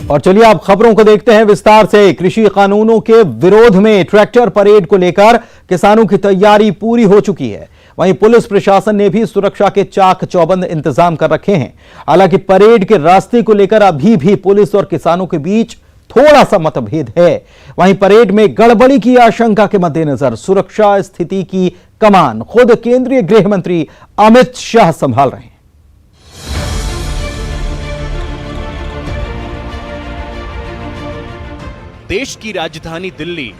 और चलिए आप खबरों को देखते हैं विस्तार से। कृषि कानूनों के विरोध में ट्रैक्टर परेड को लेकर किसानों की तैयारी पूरी हो चुकी है। वहीं पुलिस प्रशासन ने भी सुरक्षा के चाक चौबंद इंतजाम कर रखे हैं। हालांकि परेड के रास्ते को लेकर अभी भी पुलिस और किसानों के बीच थोड़ा सा मतभेद है। वहीं परेड में गड़बड़ी की आशंका के मद्देनजर सुरक्षा स्थिति की कमान खुद केंद्रीय गृह मंत्री अमित शाह संभाल रहे हैं। देश की राजधानी दिल्ली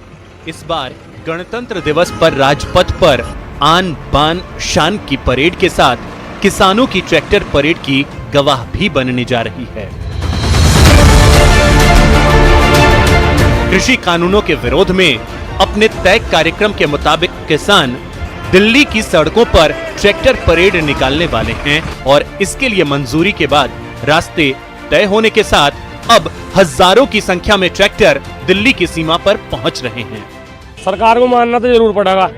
इस बार गणतंत्र दिवस पर राजपथ पर आन बान शान की परेड के साथ किसानों की ट्रैक्टर परेड की गवाह भी बनने जा रही है। कृषि कानूनों के विरोध में अपने तय कार्यक्रम के मुताबिक किसान दिल्ली की सड़कों पर ट्रैक्टर परेड निकालने वाले हैं और इसके लिए मंजूरी के बाद रास्ते तय होने के साथ अब हजारों की संख्या में ट्रैक्टर दिल्ली की सीमा पर पहुंच रहे हैं। सरकार को मानना तो जरूर पड़ेगा,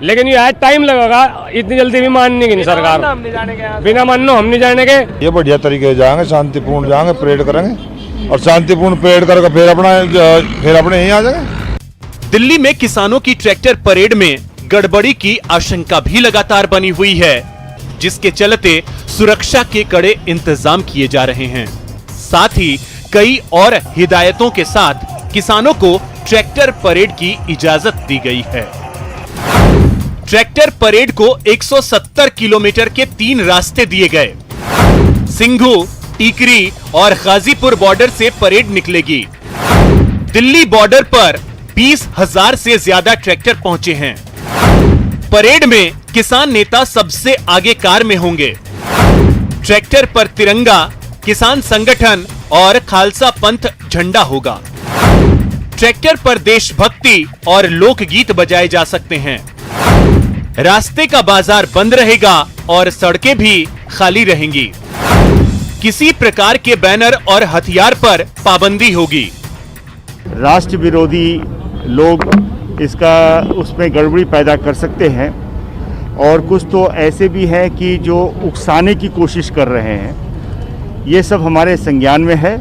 लेकिन ये टाइम लगेगा, इतनी जल्दी भी मानने की नहीं सरकार। बिना मानो हम नहीं जाने के। ये बढ़िया तरीके से जाएंगे, शांतिपूर्ण जाएंगे, परेड करेंगे और शांतिपूर्ण परेड करके फिर अपने यहीं आ जाएंगे। दिल्ली में किसानों की ट्रैक्टर परेड में गड़बड़ी की आशंका भी लगातार बनी हुई है, जिसके चलते सुरक्षा के कड़े इंतजाम किए जा रहे हैं। साथ ही कई और हिदायतों के साथ किसानों को ट्रैक्टर परेड की इजाजत दी गई है। ट्रैक्टर परेड को 170 किलोमीटर के 3 रास्ते दिए गए। सिंघू, टीकरी और गाजीपुर बॉर्डर से परेड निकलेगी। दिल्ली बॉर्डर पर 20,000 से ज्यादा ट्रैक्टर पहुंचे हैं। परेड में किसान नेता सबसे आगे कार में होंगे। ट्रैक्टर पर तिरंगा, किसान संगठन और खालसा पंथ झंडा होगा। ट्रैक्टर पर देशभक्ति और लोकगीत बजाए जा सकते हैं। रास्ते का बाजार बंद रहेगा और सड़कें भी खाली रहेंगी। किसी प्रकार के बैनर और हथियार पर पाबंदी होगी। राष्ट्र विरोधी लोग उसमें गड़बड़ी पैदा कर सकते हैं और कुछ तो ऐसे भी हैं कि जो उकसाने की कोशिश कर रहे हैं। ये सब हमारे संज्ञान में है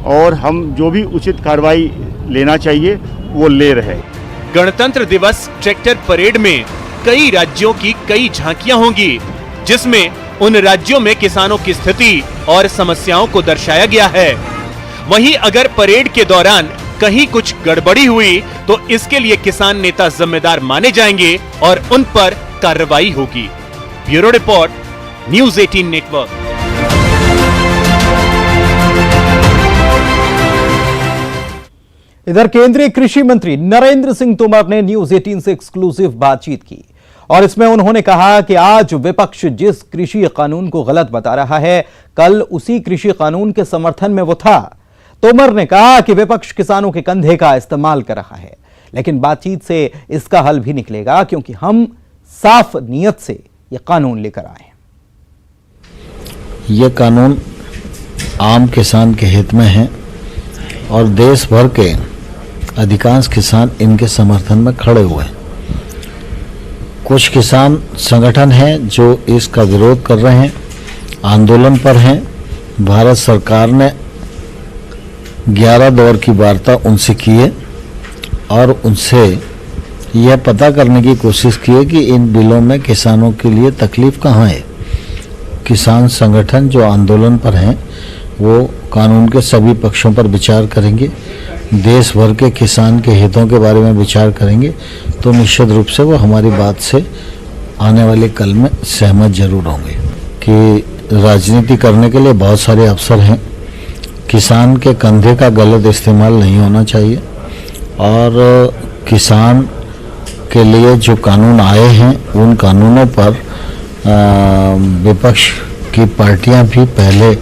और हम जो भी उचित कार्रवाई लेना चाहिए वो ले रहे। गणतंत्र दिवस ट्रैक्टर परेड में कई राज्यों की कई झांकियां होंगी, जिसमें उन राज्यों में किसानों की स्थिति और समस्याओं को दर्शाया गया है। वहीं अगर परेड के दौरान कहीं कुछ गड़बड़ी हुई तो इसके लिए किसान नेता जिम्मेदार माने जाएंगे और उन पर कार्रवाई होगी। Bureau report, news 18 network. इधर केंद्रीय कृषि मंत्री नरेंद्र सिंह तोमर ने न्यूज़ 18 से एक्सक्लूसिव बातचीत की और इसमें उन्होंने कहा कि आज विपक्ष जिस कृषि कानून को गलत बता रहा है, कल उसी कृषि कानून के समर्थन में वो था। तोमर ने कहा कि विपक्ष किसानों के कंधे का इस्तेमाल कर रहा है, लेकिन बातचीत से इसका हल भी निकलेगा, क्योंकि हम साफ नीयत से यह कानून लेकर आए हैं। यह कानून आम किसान के हित में है और देश भर के अधिकांश किसान इनके समर्थन में खड़े हुए हैं। कुछ किसान संगठन हैं जो इसका विरोध कर रहे हैं, आंदोलन पर हैं। भारत सरकार ने 11 दौर की वार्ता उनसे की है और उनसे यह पता करने की कोशिश की है कि इन बिलों में किसानों के लिए तकलीफ कहाँ है। किसान संगठन जो आंदोलन पर हैं वो कानून के सभी पक्षों पर विचार करेंगे, देश भर के किसान के हितों के बारे में विचार करेंगे, तो निश्चित रूप से वो हमारी बात से आने वाले कल में सहमत जरूर होंगे। कि राजनीति करने के लिए बहुत सारे अवसर हैं, किसान के कंधे का गलत इस्तेमाल नहीं होना चाहिए और किसान के लिए जो कानून आए हैं उन कानूनों पर विपक्ष की पार्टियां भी पहले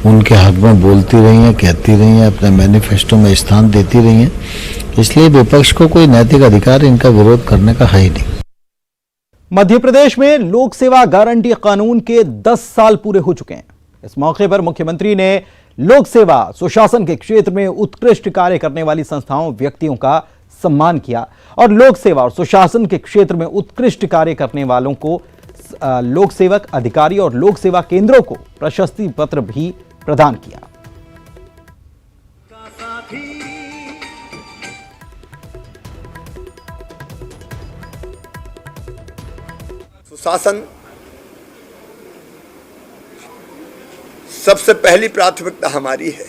उनके हक में बोलती रही हैं, कहती रही हैं, अपने मैनिफेस्टो में स्थान देती रही हैं। इसलिए विपक्ष को कोई नैतिक अधिकार इनका विरोध करने का है ही नहीं। मध्य प्रदेश में लोक सेवा गारंटी कानून के 10 साल पूरे हो चुके हैं। इस मौके पर मुख्यमंत्री ने लोक सेवा सुशासन के क्षेत्र में उत्कृष्ट कार्य करने वाली संस्थाओं, व्यक्तियों का सम्मान किया और लोक सेवा और सुशासन के क्षेत्र में उत्कृष्ट कार्य करने वालों को लोक सेवक अधिकारी और लोक सेवा केंद्रों को प्रशस्ति पत्र भी प्रदान किया। सुशासन सबसे पहली प्राथमिकता हमारी है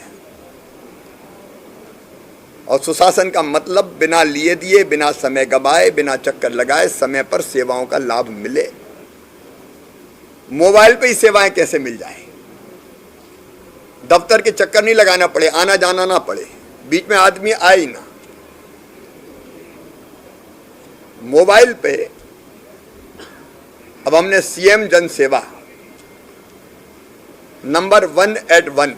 और सुशासन का मतलब बिना लिए दिए, बिना समय गवाए, बिना चक्कर लगाए समय पर सेवाओं का लाभ मिले। मोबाइल पे ही सेवाएं कैसे मिल जाएं? दफ्तर के चक्कर नहीं लगाना पड़े, आना जाना ना पड़े, बीच में आदमी आए ही ना। मोबाइल पे अब हमने सीएम जन सेवा नंबर 181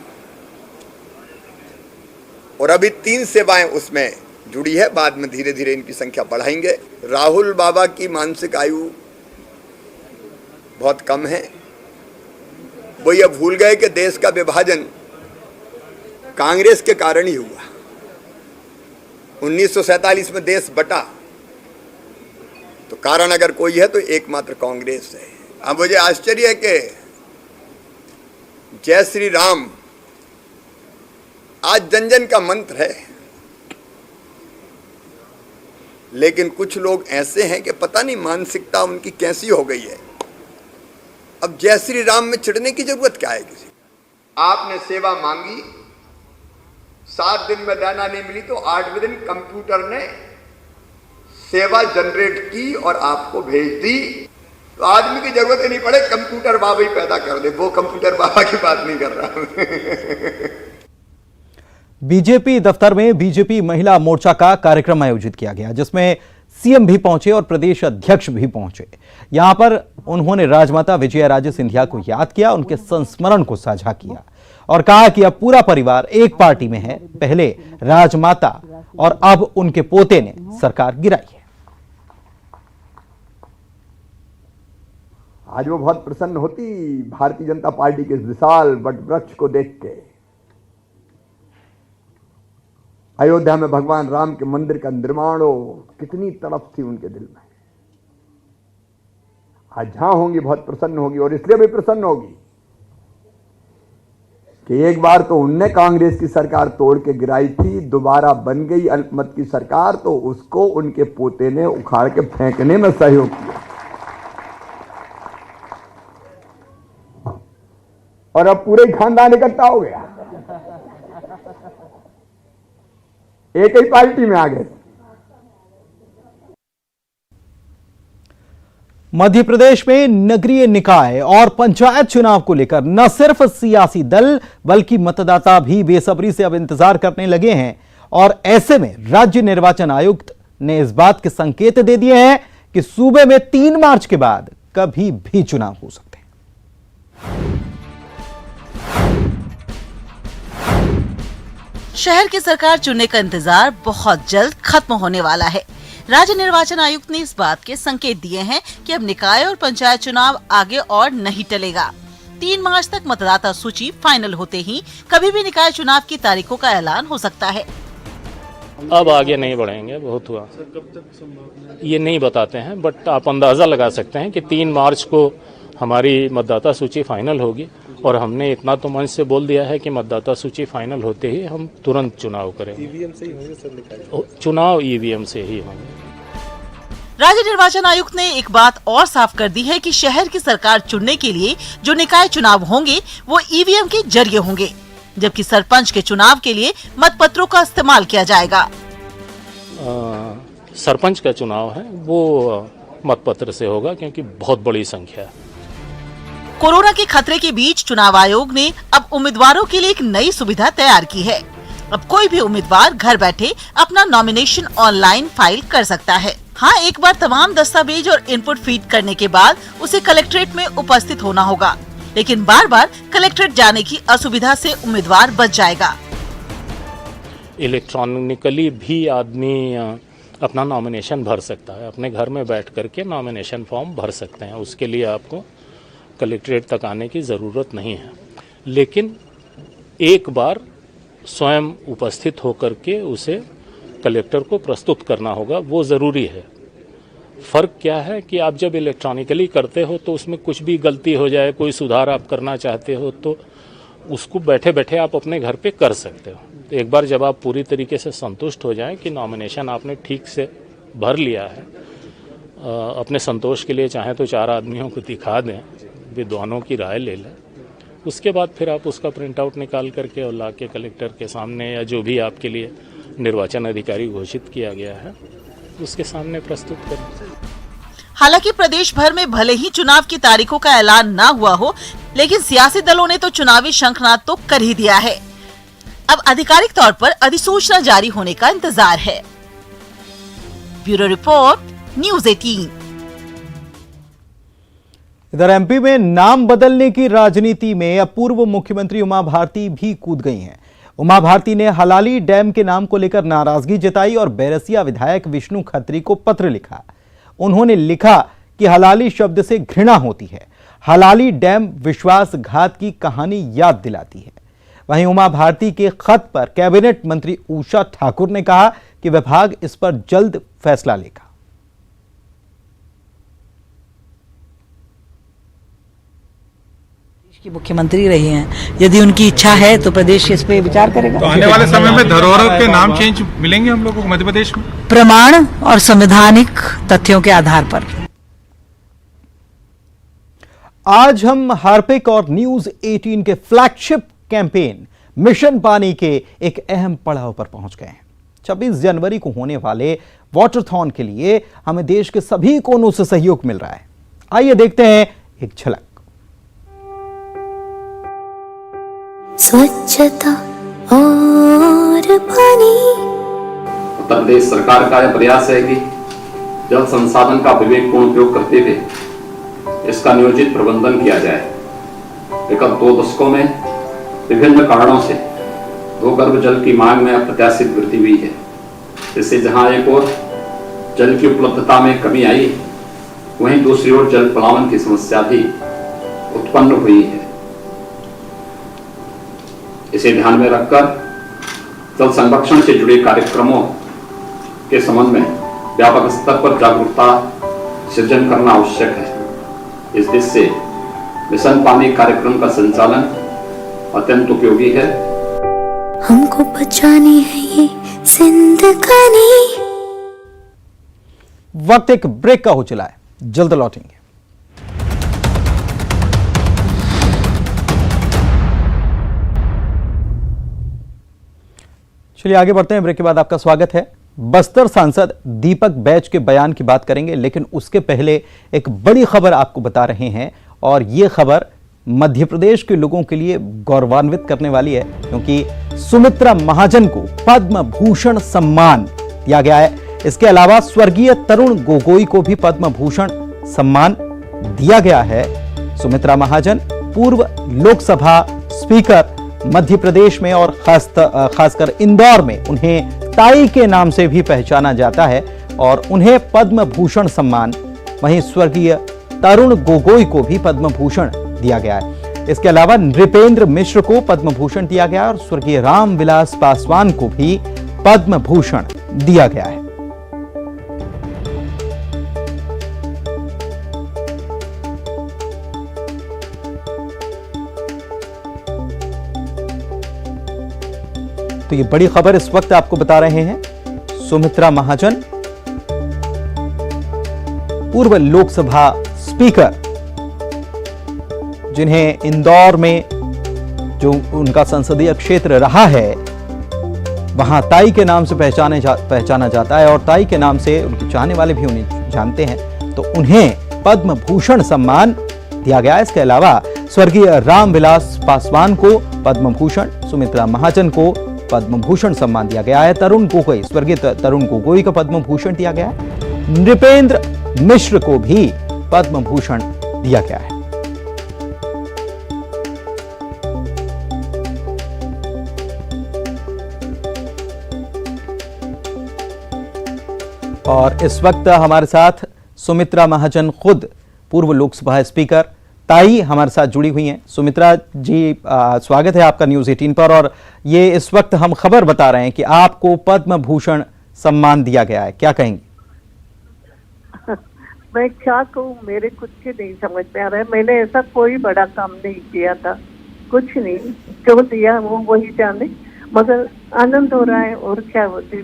और अभी 3 सेवाएं उसमें जुड़ी है, बाद में धीरे धीरे इनकी संख्या बढ़ाएंगे। राहुल बाबा की मानसिक आयु बहुत कम है। वो ये भूल गए कि देश का विभाजन कांग्रेस के कारण ही हुआ। 1947 में देश बटा तो कारण अगर कोई है तो एकमात्र कांग्रेस है। अब मुझे आश्चर्य है कि जय श्री राम आज जन जन का मंत्र है, लेकिन कुछ लोग ऐसे हैं कि पता नहीं मानसिकता उनकी कैसी हो गई है। अब जय श्री राम में चिढ़ने की जरूरत क्या है किसी? आपने सेवा मांगी, 7 दिन में देना नहीं मिली तो 8वें दिन कंप्यूटर ने सेवा जनरेट की और आपको भेज दी। तो आदमी की जरूरत ही नहीं पड़े, कंप्यूटर बाबा ही पैदा कर दे। वो कंप्यूटर बाबा की बात नहीं कर रहा। बीजेपी दफ्तर में बीजेपी महिला मोर्चा का कार्यक्रम आयोजित किया गया, जिसमें सीएम भी पहुंचे और प्रदेश अध्यक्ष भी पहुंचे। यहां पर उन्होंने राजमाता विजयाराजे सिंधिया को याद किया, उनके संस्मरण को साझा किया और कहा कि अब पूरा परिवार एक पार्टी में है। पहले राजमाता और अब उनके पोते ने सरकार गिराई है। आज वो बहुत प्रसन्न होती भारतीय जनता पार्टी के विशाल वट वृक्ष को देख के। अयोध्या में भगवान राम के मंदिर का निर्माण हो, कितनी तड़प थी उनके दिल में। आज जहां होंगी बहुत प्रसन्न होगी और इसलिए भी प्रसन्न होगी कि एक बार तो उनने कांग्रेस की सरकार तोड़ के गिराई थी, दोबारा बन गई अल्पमत की सरकार तो उसको उनके पोते ने उखाड़ के फेंकने में सहयोग किया और अब पूरे खानदान इकट्ठा हो गया, एक ही पार्टी में आ गए। मध्य प्रदेश में नगरीय निकाय और पंचायत चुनाव को लेकर न सिर्फ सियासी दल बल्कि मतदाता भी बेसब्री से अब इंतजार करने लगे हैं और ऐसे में राज्य निर्वाचन आयुक्त ने इस बात के संकेत दे दिए हैं कि सूबे में 3 मार्च के बाद कभी भी चुनाव हो सकते हैं। शहर की सरकार चुनने का इंतजार बहुत जल्द खत्म होने वाला है। राज्य निर्वाचन आयुक्त ने इस बात के संकेत दिए हैं कि अब निकाय और पंचायत चुनाव आगे और नहीं टलेगा। 3 मार्च तक मतदाता सूची फाइनल होते ही कभी भी निकाय चुनाव की तारीखों का ऐलान हो सकता है। अब आगे नहीं बढ़ेंगे, बहुत हुआ। ये नहीं बताते हैं, बट आप अंदाजा लगा सकते हैं कि 3 मार्च को हमारी मतदाता सूची फाइनल होगी और हमने इतना तो मंच से बोल दिया है कि मतदाता सूची फाइनल होते ही हम तुरंत चुनाव करेंगे। ईवीएम से ही होंगे सर? चुनाव ईवीएम से ही होंगे। राज्य निर्वाचन आयुक्त ने एक बात और साफ कर दी है कि शहर की सरकार चुनने के लिए जो निकाय चुनाव होंगे वो ईवीएम के जरिए होंगे, जबकि सरपंच के चुनाव के लिए मतपत्रों का इस्तेमाल किया जाएगा। सरपंच का चुनाव है वो मतपत्र से होगा क्योंकि बहुत बड़ी संख्या है। कोरोना के खतरे के बीच चुनाव आयोग ने अब उम्मीदवारों के लिए एक नई सुविधा तैयार की है। अब कोई भी उम्मीदवार घर बैठे अपना नॉमिनेशन ऑनलाइन फाइल कर सकता है। हाँ, एक बार तमाम दस्तावेज और इनपुट फीड करने के बाद उसे कलेक्ट्रेट में उपस्थित होना होगा, लेकिन बार बार कलेक्ट्रेट जाने की असुविधा से उम्मीदवार बच जाएगा। इलेक्ट्रॉनिकली भी आदमी अपना नॉमिनेशन भर सकता है, अपने घर में बैठ करके नॉमिनेशन फॉर्म भर सकते हैं। उसके लिए आपको कलेक्ट्रेट तक आने की ज़रूरत नहीं है, लेकिन एक बार स्वयं उपस्थित होकर के उसे कलेक्टर को प्रस्तुत करना होगा, वो ज़रूरी है। फ़र्क क्या है कि आप जब इलेक्ट्रॉनिकली करते हो तो उसमें कुछ भी गलती हो जाए, कोई सुधार आप करना चाहते हो तो उसको बैठे बैठे आप अपने घर पे कर सकते हो। तो एक बार जब आप पूरी तरीके से संतुष्ट हो जाएं कि नॉमिनेशन आपने ठीक से भर लिया है, अपने संतोष के लिए चाहे तो 4 आदमियों को दिखा दें, विद्वानों की राय ले लें, उसके बाद फिर आप उसका प्रिंट आउट निकाल करके और ला के कलेक्टर के सामने या जो भी आपके लिए निर्वाचन अधिकारी घोषित किया गया है उसके सामने प्रस्तुत करें। हालांकि प्रदेश भर में भले ही चुनाव की तारीखों का ऐलान ना हुआ हो, लेकिन सियासी दलों ने तो चुनावी शंखनाद तो कर ही दिया है। अब आधिकारिक तौर पर अधिसूचना जारी होने का इंतजार है। Bureau report, news 18। इधर एमपी में नाम बदलने की राजनीति में अब पूर्व मुख्यमंत्री उमा भारती भी कूद गई हैं। उमा भारती ने हलाली डैम के नाम को लेकर नाराजगी जताई और बैरसिया विधायक विष्णु खत्री को पत्र लिखा। उन्होंने लिखा कि हलाली शब्द से घृणा होती है, हलाली डैम विश्वासघात की कहानी याद दिलाती है। वहीं उमा भारती के खत पर कैबिनेट मंत्री उषा ठाकुर ने कहा कि विभाग इस पर जल्द फैसला लेगा। की मुख्यमंत्री रही हैं, यदि उनकी इच्छा है तो प्रदेश इस पे विचार करेगा। तो आने वाले समय में धरोहर के नाम चेंज मिलेंगे हम लोगों को मध्य प्रदेश में, प्रमाण और संवैधानिक तथ्यों के आधार पर। आज हम हार्पिक और न्यूज़ 18 के फ्लैगशिप कैंपेन मिशन पानी के एक अहम पड़ाव पर पहुंच गए हैं। 26 जनवरी को होने वाले वाटरथॉन के लिए हमें देश के सभी कोनों से सहयोग मिल रहा है। आइए देखते हैं एक झलक। स्वच्छता और पानी। उत्तर प्रदेश सरकार का यह प्रयास है कि जल संसाधन का विवेकपूर्ण उपयोग करते हुए इसका नियोजित प्रबंधन किया जाए। विगत 2 दशकों में विभिन्न कारणों से भूगर्भ जल की मांग में अप्रत्याशित वृद्धि हुई है। इससे जहां एक ओर जल की उपलब्धता में कमी आई, वहीं दूसरी ओर जल पलायन की समस्या भी उत्पन्न हुई है। इसे ध्यान में रखकर जल संरक्षण से जुड़े कार्यक्रमों के संबंध में व्यापक स्तर पर जागरूकता सृजन करना आवश्यक है। इस दृष्टि से मिशन पानी कार्यक्रम का संचालन अत्यंत उपयोगी है। हमको बचानी है ये जिंदगानी। वक्त एक ब्रेक का हो चला है, जल्द लौटेंगे। चलिए आगे बढ़ते हैं। ब्रेक के बाद आपका स्वागत है। बस्तर सांसद दीपक बैज के बयान की बात करेंगे, लेकिन उसके पहले एक बड़ी खबर आपको बता रहे हैं और यह खबर मध्य प्रदेश के लोगों के लिए गौरवान्वित करने वाली है, क्योंकि सुमित्रा महाजन को पद्म भूषण सम्मान दिया गया है। इसके अलावा स्वर्गीय तरुण गोगोई को भी पद्म भूषण सम्मान दिया गया है। सुमित्रा महाजन पूर्व लोकसभा स्पीकर मध्य प्रदेश में और खासकर इंदौर में उन्हें ताई के नाम से भी पहचाना जाता है और उन्हें पद्म भूषण सम्मान, वहीं स्वर्गीय तरुण गोगोई को भी पद्म भूषण दिया गया है। इसके अलावा नृपेंद्र मिश्र को पद्म भूषण दिया गया और स्वर्गीय रामविलास पासवान को भी पद्म भूषण दिया गया है। तो ये बड़ी खबर इस वक्त आपको बता रहे हैं। सुमित्रा महाजन पूर्व लोकसभा स्पीकर, जिन्हें इंदौर में जो उनका संसदीय क्षेत्र रहा है वहां ताई के नाम से पहचाना जाता है और ताई के नाम से उनके चाहने वाले भी उन्हें जानते हैं, तो उन्हें पद्म भूषण सम्मान दिया गया है। इसके अलावा स्वर्गीय रामविलास पासवान को पद्म भूषण, सुमित्रा महाजन को पद्म भूषण सम्मान दिया गया है। तरुण गोगोई, स्वर्गीय तरुण गोगोई को पद्म भूषण दिया गया है। नृपेंद्र मिश्र को भी पद्म भूषण दिया गया है। और इस वक्त हमारे साथ सुमित्रा महाजन खुद पूर्व लोकसभा स्पीकर ताई हमारे साथ जुड़ी हुई हैं। सुमित्रा जी, स्वागत है आपका न्यूज़ 18 पर। और ये इस वक्त हम खबर बता रहे हैं कि आपको पद्म भूषण सम्मान दिया गया है, क्या कहेंगी? मैं क्या कहूँ, मेरे कुछ के नहीं समझ में आ रहा है। मैंने ऐसा कोई बड़ा काम नहीं किया था, कुछ नहीं, जो दिया वो वही जाने, मगर आनंद हो रहा है और क्या होती।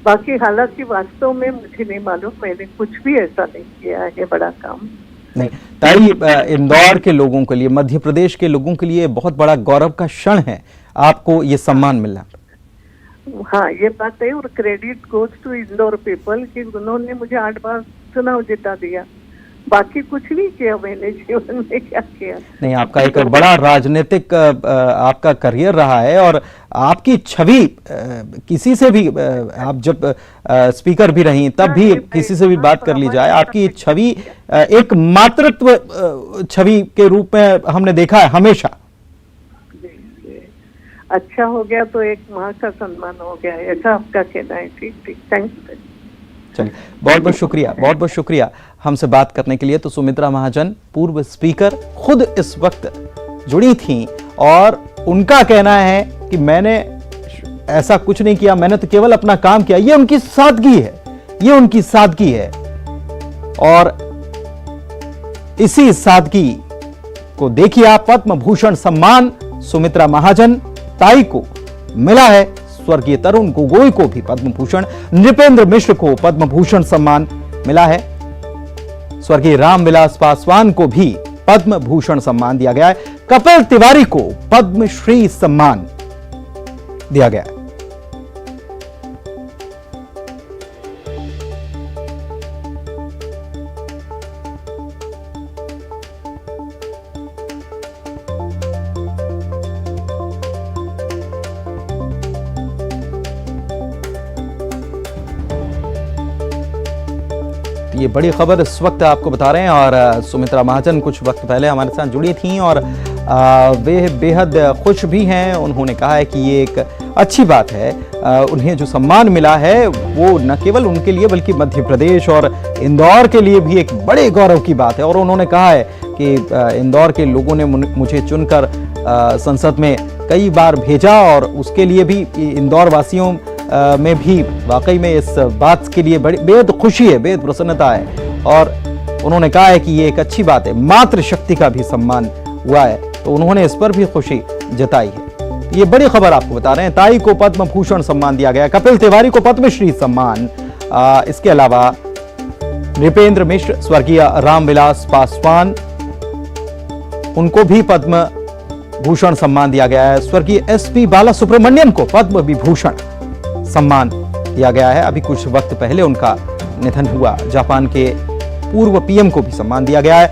बाकी हालांकि वास्तव में मुझे नहीं मालूम, मैंने कुछ भी ऐसा नहीं किया है बड़ा काम। नहीं ताई, इंदौर के लोगों के लिए, मध्य प्रदेश के लोगों के लिए बहुत बड़ा गौरव का क्षण है आपको ये सम्मान मिलना। हाँ, ये बात है, और credit goes to Indore people कि उन्होंने मुझे 8 बार चुनाव जिता दिया। बाकी कुछ नहीं किया मैंने जीवन में, क्या किया। नहीं, आपका एक बड़ा राजनीतिक आपका करियर रहा है और आपकी छवि किसी से भी, आप जब स्पीकर भी रही तब भी किसी से भी बात कर ली जाए, आपकी छवि एक मातृत्व छवि के रूप में हमने देखा है हमेशा। अच्छा हो गया तो एक माँ का सम्मान हो गया, ऐसा आपका कहना है। ठीक ठीक, थैंक यू। चलिए, बहुत बहुत शुक्रिया, बहुत बहुत शुक्रिया हमसे बात करने के लिए। तो सुमित्रा महाजन पूर्व स्पीकर खुद इस वक्त जुड़ी थी और उनका कहना है कि मैंने ऐसा कुछ नहीं किया, मैंने तो केवल अपना काम किया। ये उनकी सादगी है, ये उनकी सादगी है और इसी सादगी को देखिए आप। पद्म भूषण सम्मान सुमित्रा महाजन ताई को मिला है, स्वर्गीय तरुण गोगोई को भी पद्म भूषण, नृपेंद्र मिश्र को पद्म भूषण सम्मान मिला है, स्वर्गीय रामविलास पासवान को भी पद्म भूषण सम्मान दिया गया है, कपिल तिवारी को पद्मश्री सम्मान दिया गया है। ये बड़ी खबर इस वक्त आपको बता रहे हैं और सुमित्रा महाजन कुछ वक्त पहले हमारे साथ जुड़ी थीं और वे बेहद खुश भी हैं। उन्होंने कहा है कि ये एक अच्छी बात है, उन्हें जो सम्मान मिला है वो न केवल उनके लिए बल्कि मध्य प्रदेश और इंदौर के लिए भी एक बड़े गौरव की बात है। और उन्होंने कहा है कि इंदौर के लोगों ने मुझे चुनकर संसद में कई बार भेजा और उसके लिए भी इंदौर वासियों में भी वाकई में इस बात के लिए बड़ी बेहद खुशी है, बेहद प्रसन्नता है। और उन्होंने कहा है कि ये एक अच्छी बात है, मातृशक्ति का भी सम्मान हुआ है, तो उन्होंने इस पर भी खुशी जताई है। ये बड़ी खबर आपको बता रहे हैं। ताई को पद्म भूषण सम्मान दिया गया, कपिल तिवारी को पद्मश्री सम्मान, इसके अलावा नृपेंद्र मिश्र, स्वर्गीय रामविलास पासवान, उनको भी पद्म भूषण सम्मान दिया गया है। स्वर्गीय एसपी बाला सुब्रमण्यम को पद्म विभूषण सम्मान दिया गया है। अभी कुछ वक्त पहले उनका निधन हुआ। जापान के पूर्व पीएम को भी सम्मान दिया गया है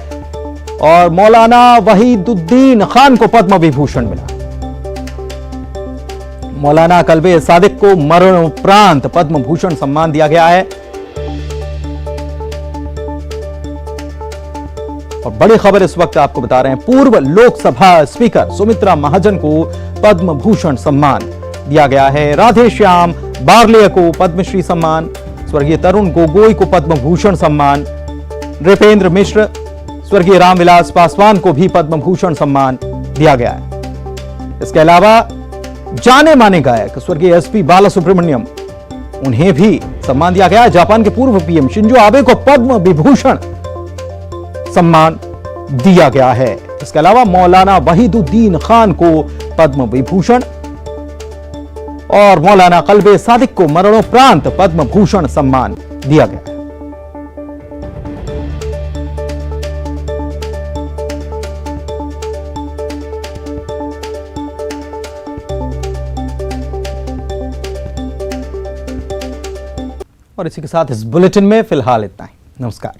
और मौलाना वहीदुद्दीन खान को पद्म विभूषण मिला। मौलाना कल्बे सादिक को मरणोपरांत पद्म भूषण सम्मान दिया गया है। और बड़ी खबर इस वक्त आपको बता रहे हैं, पूर्व लोकसभा स्पीकर सुमित्रा महाजन को पद्म भूषण सम्मान दिया गया है। राधेश्याम बारले को पद्मश्री सम्मान, स्वर्गीय तरुण गोगोई को पद्म भूषण सम्मान, नृपेंद्र मिश्र, स्वर्गीय रामविलास पासवान को भी पद्म भूषण सम्मान दिया गया है। इसके अलावा जाने माने गायक स्वर्गीय एसपी बाला सुब्रमण्यम, उन्हें भी सम्मान दिया गया है। जापान के पूर्व पीएम शिंजो आबे को पद्म विभूषण सम्मान दिया गया है। इसके अलावा मौलाना वहीदुद्दीन खान को पद्म विभूषण और मौलाना कल्बे सादिक को मरणोपरांत पद्म भूषण सम्मान दिया गया है। और इसी के साथ इस बुलेटिन में फिलहाल इतना ही। नमस्कार।